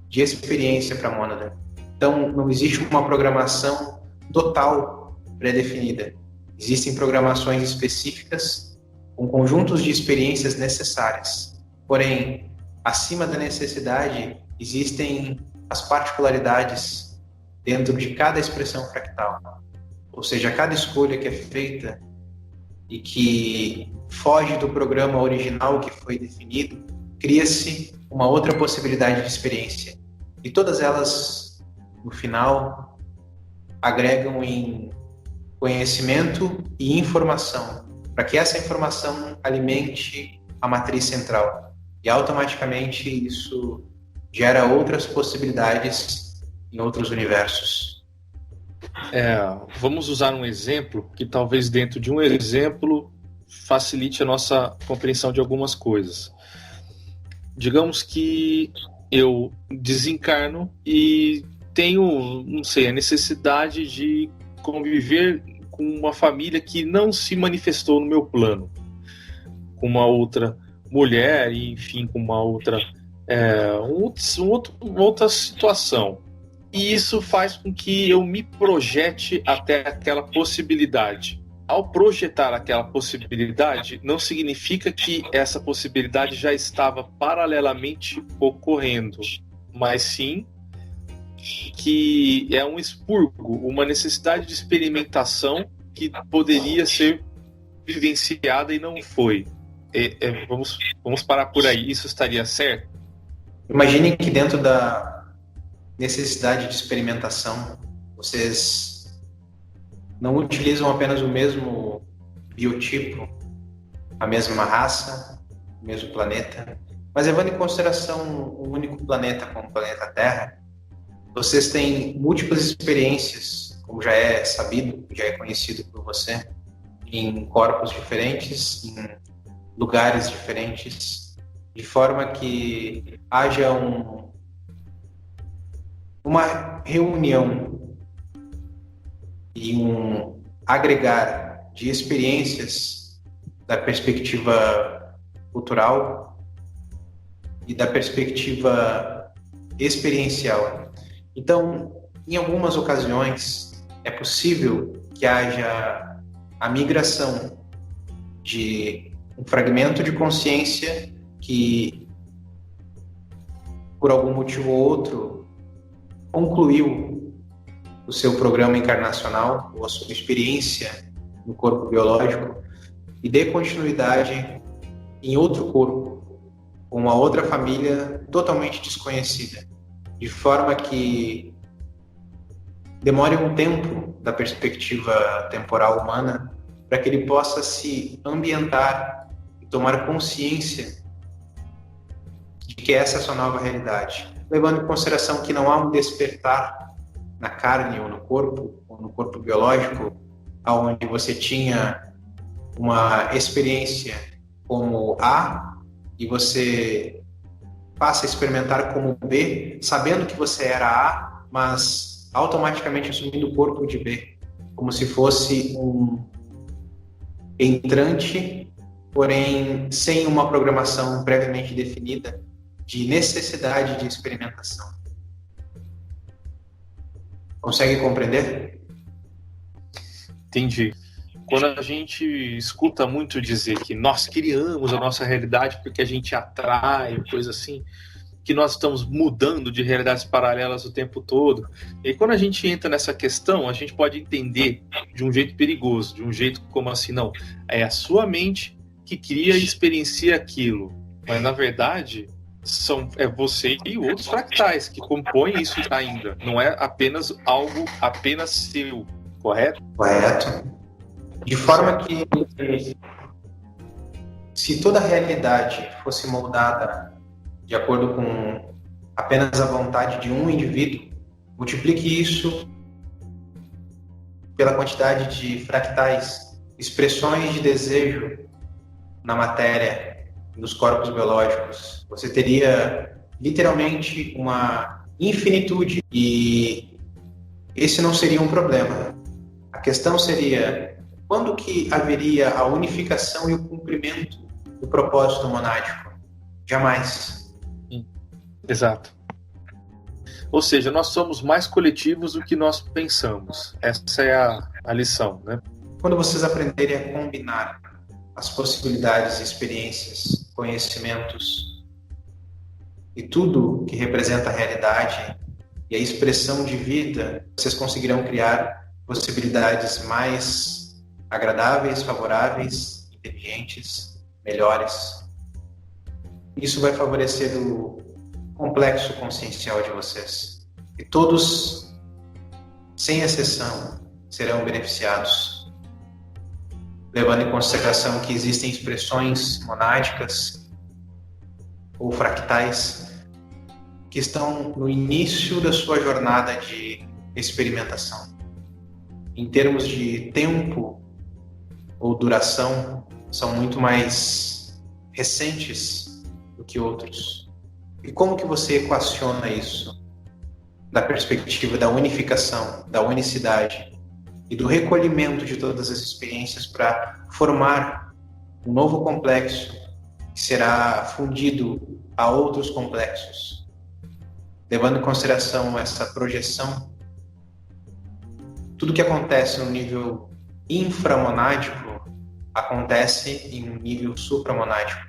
de experiência para a mônada. Então, não existe uma programação total pré-definida. Existem programações específicas com conjuntos de experiências necessárias. Porém, acima da necessidade, existem as particularidades dentro de cada expressão fractal. Ou seja, cada escolha que é feita e que foge do programa original que foi definido, cria-se uma outra possibilidade de experiência. E todas elas, no final, agregam em conhecimento e informação, para que essa informação alimente a matriz central. E automaticamente isso gera outras possibilidades em outros universos.
Vamos usar um exemplo que talvez dentro de um exemplo facilite a nossa compreensão de algumas coisas. Digamos que eu desencarno e tenho, não sei, a necessidade de conviver com uma família que não se manifestou no meu plano, com uma outra mulher, enfim, com uma outra outra situação. E isso faz com que eu me projete até aquela possibilidade. Ao projetar aquela possibilidade, não significa que essa possibilidade já estava paralelamente ocorrendo, mas sim que é um expurgo, uma necessidade de experimentação que poderia ser vivenciada e não foi. Vamos parar por aí. Isso estaria certo?
Imaginem que dentro da necessidade de experimentação, vocês não utilizam apenas o mesmo biotipo, a mesma raça, o mesmo planeta, mas levando em consideração um único planeta como o planeta Terra, vocês têm múltiplas experiências, como já é sabido, já é conhecido por você, em corpos diferentes, em lugares diferentes, de forma que haja uma reunião e um agregar de experiências da perspectiva cultural e da perspectiva experiencial. Então, em algumas ocasiões, é possível que haja a migração de um fragmento de consciência que, por algum motivo ou outro, concluiu o seu programa encarnacional ou a sua experiência no corpo biológico e dê continuidade em outro corpo, com uma outra família totalmente desconhecida, de forma que demore um tempo da perspectiva temporal humana para que ele possa se ambientar e tomar consciência de que essa é a sua nova realidade, levando em consideração que não há um despertar na carne ou no corpo biológico, onde você tinha uma experiência como A e você passa a experimentar como B, sabendo que você era A, mas automaticamente assumindo o corpo de B, como se fosse um entrante, porém sem uma programação previamente definida de necessidade de experimentação. Consegue compreender?
Entendi. Quando a gente escuta muito dizer que nós criamos a nossa realidade porque a gente atrai, coisa assim, que nós estamos mudando de realidades paralelas o tempo todo. E quando a gente entra nessa questão, a gente pode entender de um jeito perigoso, de um jeito como assim, não, é a sua mente que cria e experiencia aquilo, mas na verdade é você e outros fractais que compõem isso ainda, não é apenas algo apenas seu, correto?
Correto. De forma que, se toda a realidade fosse moldada de acordo com apenas a vontade de um indivíduo, multiplique isso pela quantidade de fractais, expressões de desejo na matéria, nos corpos biológicos. Você teria literalmente uma infinitude, e esse não seria um problema. A questão seria: quando que haveria a unificação e o cumprimento do propósito monádico? Jamais.
Exato. Ou seja, nós somos mais coletivos do que nós pensamos. Essa é a lição, né?
Quando vocês aprenderem a combinar as possibilidades, experiências, conhecimentos e tudo que representa a realidade e a expressão de vida, vocês conseguirão criar possibilidades mais agradáveis, favoráveis, inteligentes, melhores. Isso vai favorecer o complexo consciencial de vocês. E todos, sem exceção, serão beneficiados. Levando em consideração que existem expressões monádicas ou fractais que estão no início da sua jornada de experimentação. Em termos de tempo ou duração, são muito mais recentes do que outros. E como que você equaciona isso da perspectiva da unificação, da unicidade e do recolhimento de todas as experiências para formar um novo complexo que será fundido a outros complexos? Levando em consideração essa projeção, tudo que acontece no nível inframonádico acontece em um nível supramonádico.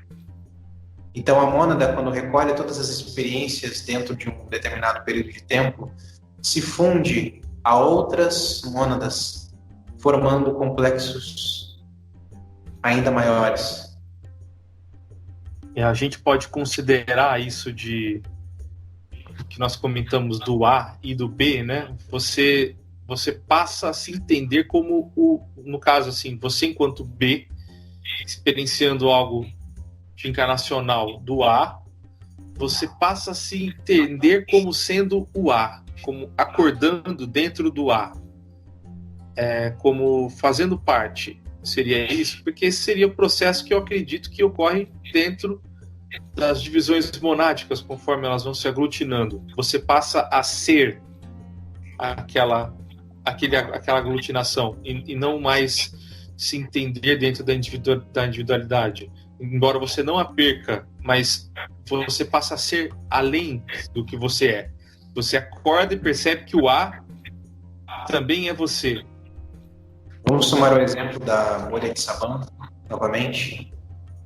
Então, a mônada, quando recolhe todas as experiências dentro de um determinado período de tempo, se funde a outras mônadas, formando complexos ainda maiores.
E a gente pode considerar isso de que nós comentamos do A e do B, né? Você passa a se entender como no caso assim, você enquanto B, experienciando algo encarnacional do A, você passa a se entender como sendo o A, como acordando dentro do A, como fazendo parte. Seria isso? Porque esse seria o processo que eu acredito que ocorre dentro das divisões monádicas, conforme elas vão se aglutinando. Você passa a ser aquela aglutinação e não mais se entender dentro da individualidade. Embora você não a perca, mas você passa a ser além do que você é. Você acorda e percebe que o A também é você.
Vamos tomar o exemplo da bolha de sabão, novamente.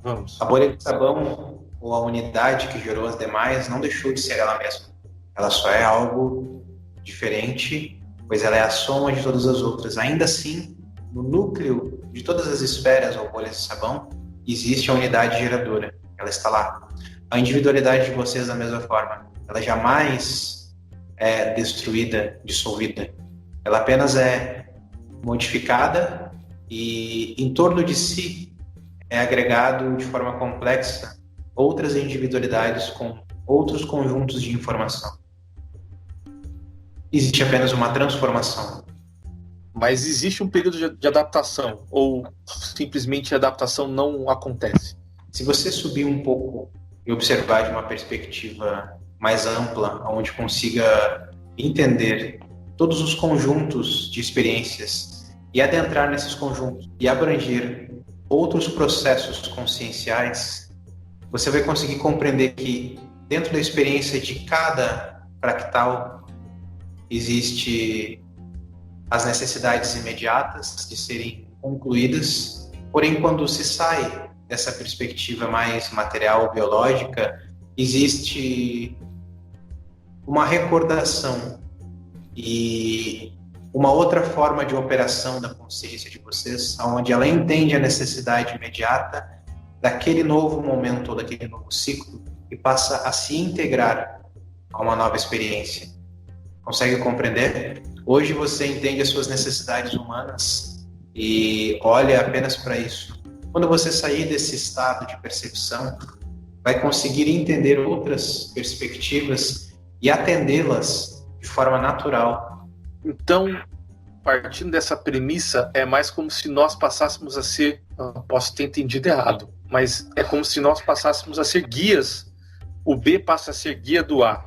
Vamos.
A bolha de sabão, ou a unidade que gerou as demais, não deixou de ser ela mesma. Ela só é algo diferente, pois ela é a soma de todas as outras. Ainda assim, no núcleo de todas as esferas ou bolhas de sabão, existe a unidade geradora, ela está lá. A individualidade de vocês, da mesma forma, ela jamais é destruída, dissolvida. Ela apenas é modificada e em torno de si é agregado de forma complexa outras individualidades com outros conjuntos de informação. Existe apenas uma transformação.
Mas existe um período de adaptação, ou simplesmente a adaptação não acontece?
Se você subir um pouco e observar de uma perspectiva mais ampla, onde consiga entender todos os conjuntos de experiências e adentrar nesses conjuntos e abranger outros processos conscienciais, você vai conseguir compreender que dentro da experiência de cada fractal existe as necessidades imediatas de serem concluídas, porém, quando se sai dessa perspectiva mais material, biológica, existe uma recordação e uma outra forma de operação da consciência de vocês, onde ela entende a necessidade imediata daquele novo momento ou daquele novo ciclo e passa a se integrar a uma nova experiência. Consegue compreender? Hoje você entende as suas necessidades humanas e olha apenas para isso. Quando você sair desse estado de percepção, vai conseguir entender outras perspectivas e atendê-las de forma natural.
Então, partindo dessa premissa, é mais como se nós passássemos a ser, posso ter entendido errado, mas é como se nós passássemos a ser guias. O B passa a ser guia do A.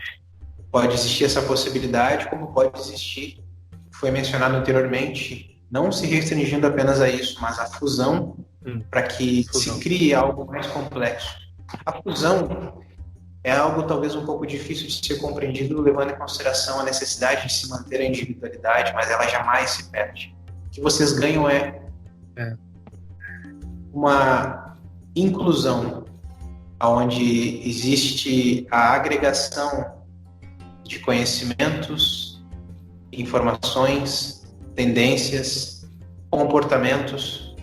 Pode existir essa possibilidade, como pode existir, foi mencionado anteriormente, não se restringindo apenas a isso, mas a fusão para que se crie algo mais complexo. A fusão é algo talvez um pouco difícil de ser compreendido, levando em consideração a necessidade de se manter a individualidade, mas ela jamais se perde. O que vocês ganham é uma inclusão, onde existe a agregação de conhecimentos, informações, tendências, comportamentos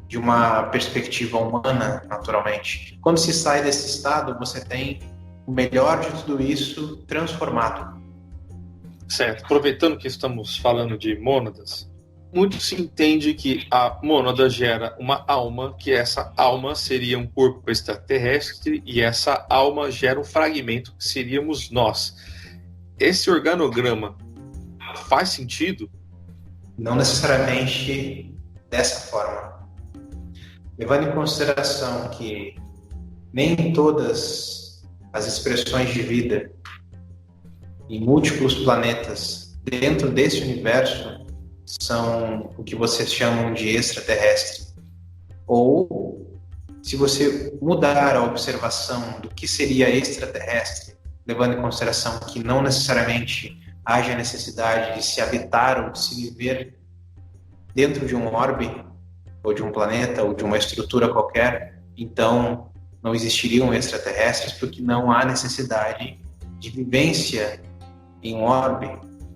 de uma perspectiva humana, naturalmente. Quando se sai desse estado, você tem o melhor de tudo isso transformado.
Certo. Aproveitando que estamos falando de mônadas, muito se entende que a mônada gera uma alma, que essa alma seria um corpo extraterrestre e essa alma gera um fragmento que seríamos nós. Esse organograma faz sentido?
Não necessariamente dessa forma. Levando em consideração que nem todas as expressões de vida em múltiplos planetas dentro desse universo são o que vocês chamam de extraterrestre. Ou, se você mudar a observação do que seria extraterrestre, levando em consideração que não necessariamente haja necessidade de se habitar ou de se viver dentro de um orbe, ou de um planeta, ou de uma estrutura qualquer, então não existiriam extraterrestres, porque não há necessidade de vivência em um orbe.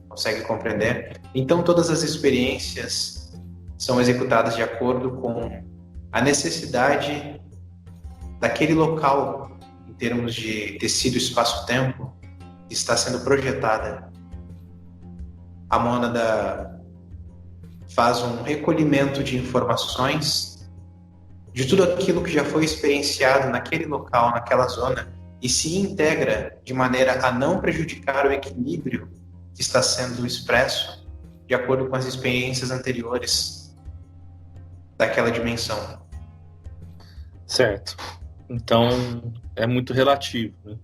Consegue compreender? Então todas as experiências são executadas de acordo com a necessidade daquele local, em termos de tecido espaço-tempo, que está sendo projetada. A mônada faz um recolhimento de informações de tudo aquilo que já foi experienciado naquele local, naquela zona, e se integra de maneira a não prejudicar o equilíbrio que está sendo expresso de acordo com as experiências anteriores daquela dimensão.
Certo. Então, é muito relativo, né?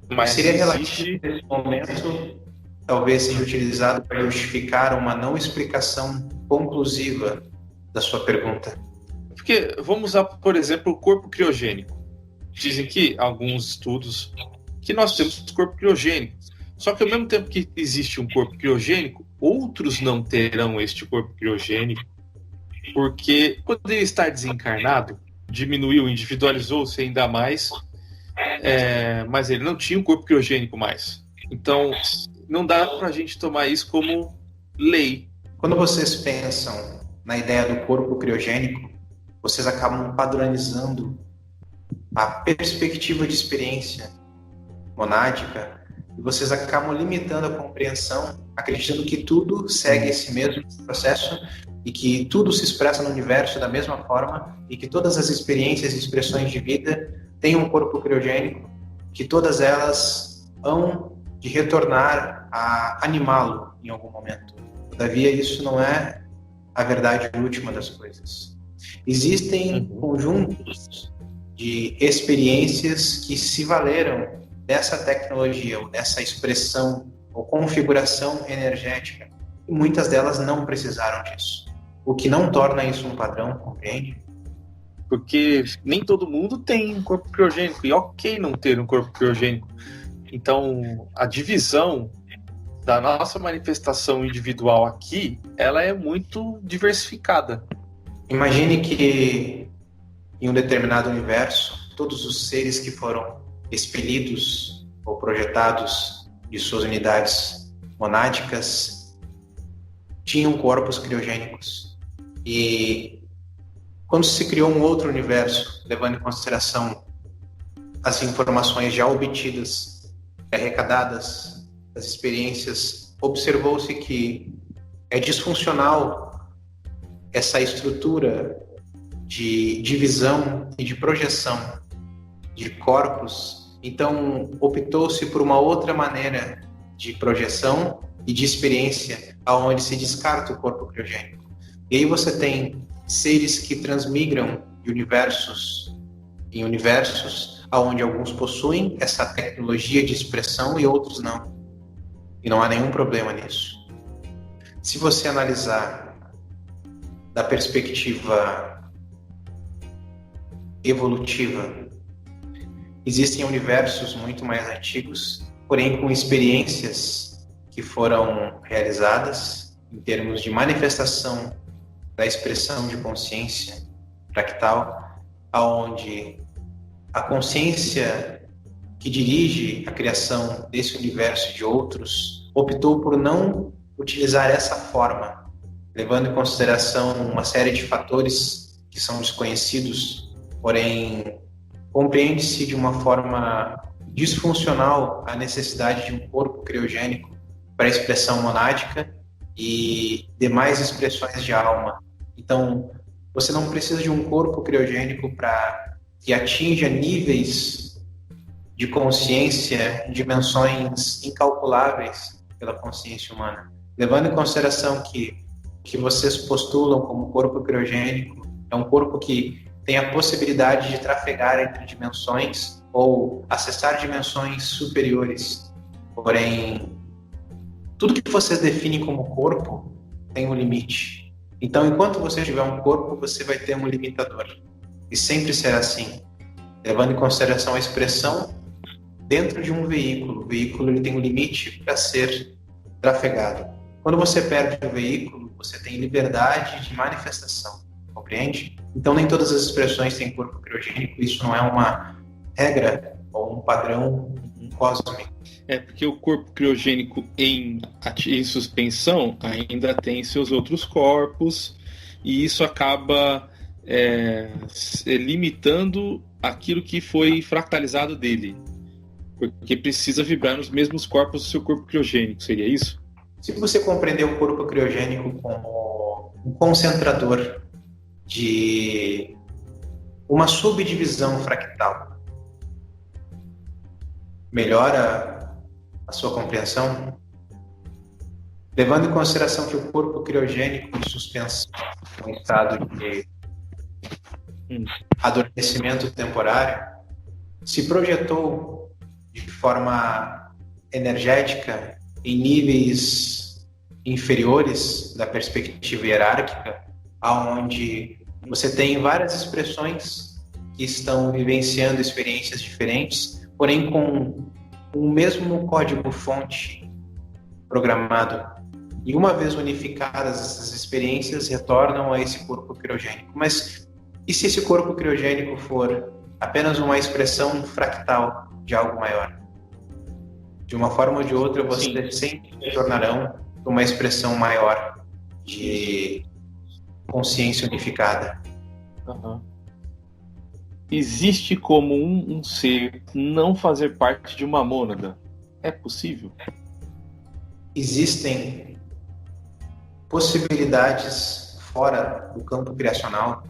Mas seria relativo nesse momento, talvez seja utilizado para justificar uma não explicação conclusiva da sua pergunta.
Porque vamos usar, por exemplo, o corpo criogênico. Dizem que alguns estudos que nós temos corpo criogênico. Só que ao mesmo tempo que existe um corpo criogênico, outros não terão este corpo criogênico, porque quando ele está desencarnado, diminuiu, individualizou-se ainda mais, mas ele não tinha um corpo criogênico mais. Então, não dá para a gente tomar isso como lei.
Quando vocês pensam na ideia do corpo criogênico, vocês acabam padronizando a perspectiva de experiência monádica e vocês acabam limitando a compreensão, acreditando que tudo segue esse mesmo processo e que tudo se expressa no universo da mesma forma e que todas as experiências e expressões de vida têm um corpo criogênico, que todas elas hão de retornar a animá-lo em algum momento. Todavia, isso não é a verdade última das coisas. Existem conjuntos de experiências que se valeram dessa tecnologia, ou dessa expressão, ou configuração energética, e muitas delas não precisaram disso. O que não torna isso um padrão, compreende?
Porque nem todo mundo tem um corpo criogênico, e ok não ter um corpo criogênico. Então, a divisão da nossa manifestação individual aqui, ela é muito diversificada.
Imagine que em um determinado universo todos os seres que foram expelidos ou projetados de suas unidades monádicas tinham corpos criogênicos. E quando se criou um outro universo, levando em consideração as informações já obtidas, arrecadadas, das experiências, observou-se que é disfuncional essa estrutura de divisão e de projeção de corpos. Então, optou-se por uma outra maneira de projeção e de experiência, aonde se descarta o corpo criogênico. E aí você tem seres que transmigram de universos em universos, aonde alguns possuem essa tecnologia de expressão e outros não. E não há nenhum problema nisso. Se você analisar da perspectiva evolutiva, existem universos muito mais antigos, porém com experiências que foram realizadas em termos de manifestação da expressão de consciência fractal, aonde a consciência que dirige a criação desse universo e de outros optou por não utilizar essa forma, levando em consideração uma série de fatores que são desconhecidos, porém compreende-se de uma forma disfuncional a necessidade de um corpo criogênico para a expressão monádica e demais expressões de alma. Então, você não precisa de um corpo criogênico para que atinja níveis de consciência em dimensões incalculáveis pela consciência humana. Levando em consideração que vocês postulam como corpo criogênico é um corpo que tem a possibilidade de trafegar entre dimensões ou acessar dimensões superiores. Porém, tudo que vocês definem como corpo tem um limite. Então, enquanto você tiver um corpo, você vai ter um limitador. E sempre será assim. Levando em consideração a expressão dentro de um veículo. O veículo ele tem um limite para ser trafegado. Quando você perde o veículo, você tem liberdade de manifestação. Compreende? Então, nem todas as expressões têm corpo criogênico. Isso não é uma regra ou um padrão cósmico.
É porque o corpo criogênico em suspensão ainda tem seus outros corpos e isso acaba limitando aquilo que foi fractalizado dele, porque precisa vibrar nos mesmos corpos do seu corpo criogênico, seria isso?
Se você compreender o corpo criogênico como um concentrador de uma subdivisão fractal, melhora a sua compreensão, levando em consideração que o corpo criogênico em suspensão, um estado de adormecimento temporário, se projetou de forma energética em níveis inferiores da perspectiva hierárquica, aonde você tem várias expressões que estão vivenciando experiências diferentes, porém com o mesmo código-fonte programado. E uma vez unificadas essas experiências, retornam a esse corpo criogênico. Mas e se esse corpo criogênico for apenas uma expressão fractal de algo maior? De uma forma ou de outra, vocês sempre retornarão a uma expressão maior de consciência unificada.
Uhum. Existe como um ser não fazer parte de uma mônada? É possível?
Existem possibilidades fora do campo criacional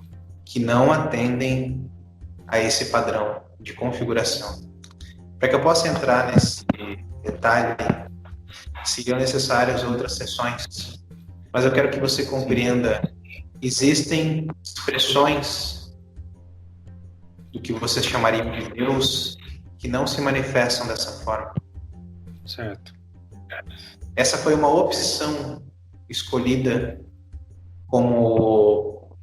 que não atendem a esse padrão de configuração. Para que eu possa entrar nesse detalhe, seriam necessárias outras sessões, mas eu quero que você compreenda: existem expressões do que vocês chamariam de Deus que não se manifestam dessa forma.
Certo.
Essa foi uma opção escolhida como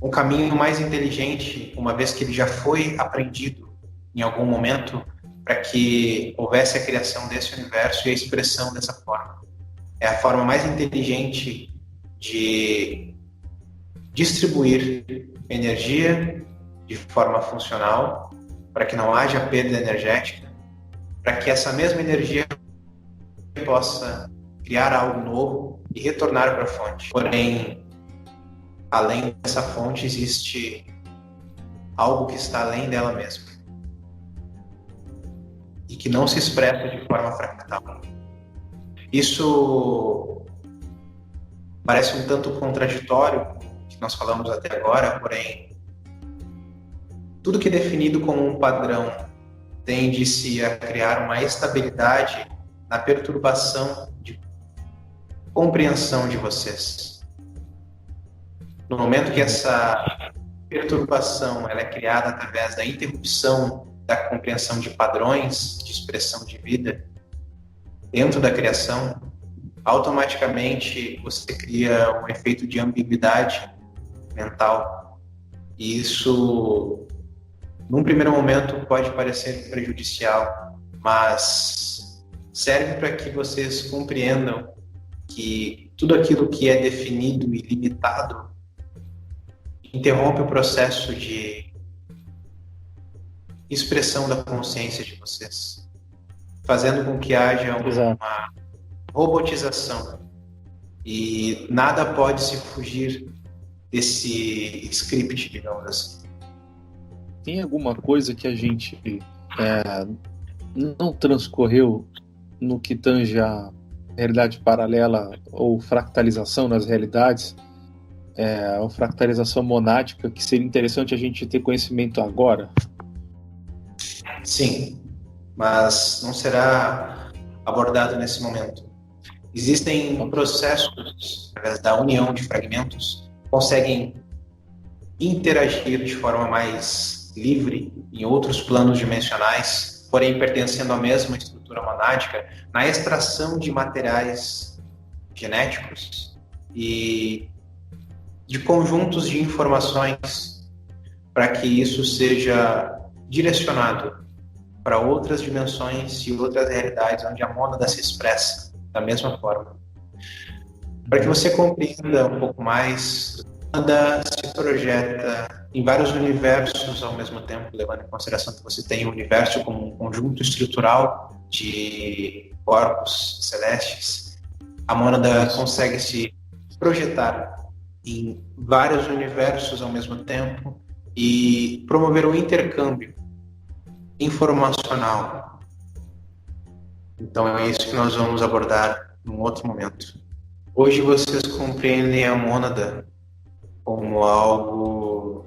um caminho mais inteligente, uma vez que ele já foi aprendido em algum momento, para que houvesse a criação desse universo e a expressão dessa forma. É a forma mais inteligente de distribuir energia de forma funcional, para que não haja perda energética, para que essa mesma energia possa criar algo novo e retornar para a fonte. Porém, além dessa fonte, existe algo que está além dela mesma e que não se expressa de forma fractal. Isso parece um tanto contraditório com o que nós falamos até agora, porém, tudo que é definido como um padrão tende-se a criar uma estabilidade na perturbação de compreensão de vocês. No momento que essa perturbação ela é criada através da interrupção da compreensão de padrões de expressão de vida dentro da criação, automaticamente você cria um efeito de ambiguidade mental. E isso, num primeiro momento, pode parecer prejudicial, mas serve para que vocês compreendam que tudo aquilo que é definido e limitado interrompe o processo de expressão da consciência de vocês, fazendo com que haja uma robotização. E nada pode se fugir desse script, digamos assim.
Tem alguma coisa que a gente não transcorreu no que tange a realidade paralela ou fractalização nas realidades, ou fractalização monádica, que seria interessante a gente ter conhecimento agora?
Sim, mas não será abordado nesse momento. Existem processos, através da união de fragmentos, que conseguem interagir de forma mais livre em outros planos dimensionais, porém pertencendo à mesma estrutura monádica, na extração de materiais genéticos e de conjuntos de informações para que isso seja direcionado para outras dimensões e outras realidades onde a mônada se expressa da mesma forma. Para que você compreenda um pouco mais, a mônada se projeta em vários universos ao mesmo tempo, levando em consideração que você tem o universo como um conjunto estrutural de corpos celestes. A mônada consegue se projetar em vários universos ao mesmo tempo e promover um intercâmbio informacional. Então é isso que nós vamos abordar num outro momento. Hoje vocês compreendem a mônada como algo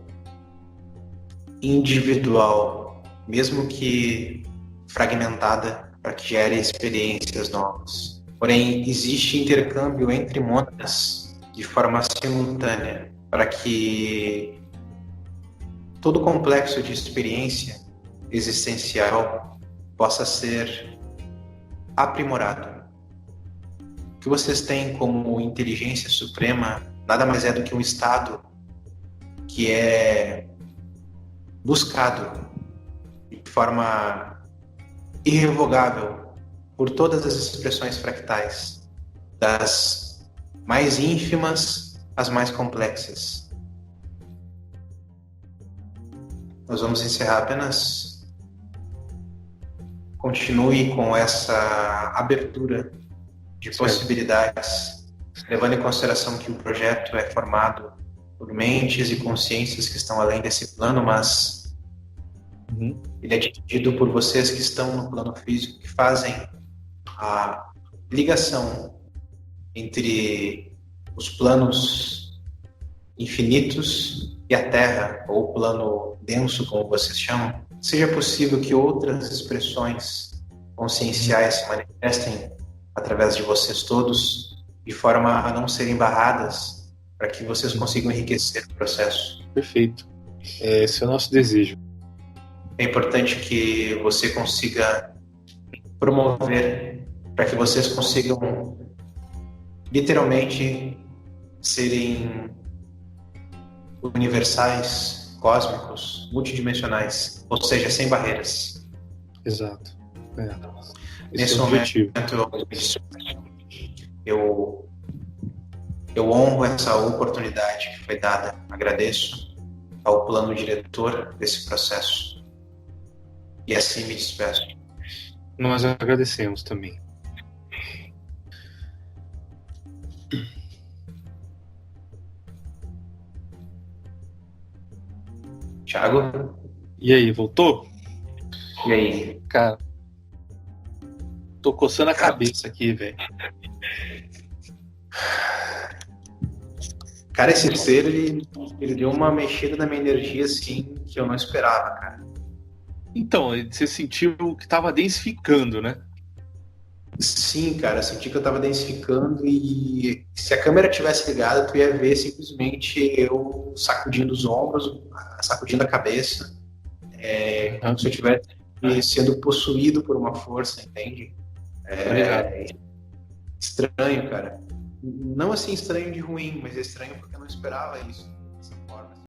individual, mesmo que fragmentada, para que gere experiências novas. Porém, existe intercâmbio entre mônadas de forma simultânea, para que todo complexo de experiência existencial possa ser aprimorado. O que vocês têm como inteligência suprema nada mais é do que um estado que é buscado de forma irrevogável por todas as expressões fractais, das mais ínfimas às mais complexas. Nós vamos encerrar apenas. Continue com essa abertura de possibilidades, levando em consideração que o projeto é formado por mentes e consciências que estão além desse plano, mas ele é dividido por vocês que estão no plano físico, que fazem a ligação entre os planos infinitos e a Terra, ou o plano denso, como vocês chamam. Seja possível que outras expressões conscienciais se manifestem através de vocês todos, de forma a não serem barradas, para que vocês consigam enriquecer o processo.
Perfeito. Esse é o nosso desejo.
É importante que você consiga promover, para que vocês consigam literalmente serem universais, cósmicos, multidimensionais, ou seja, sem barreiras.
Exato.
Nesse momento, eu honro essa oportunidade que foi dada, agradeço ao plano diretor desse processo. E assim me despeço.
Nós agradecemos também.
Thiago?
E aí, voltou?
E aí?
Cara, tô coçando a cabeça aqui, velho.
Cara, esse ser, ele deu uma mexida na minha energia, assim, que eu não esperava, cara.
Então, você sentiu que tava densificando, né?
Sim, cara, eu senti que eu tava densificando e se a câmera tivesse ligada, tu ia ver simplesmente eu sacudindo os ombros, sacudindo a cabeça, como se eu estivesse sendo possuído por uma força, entende? Estranho, cara. Não assim estranho de ruim, mas é estranho porque eu não esperava isso.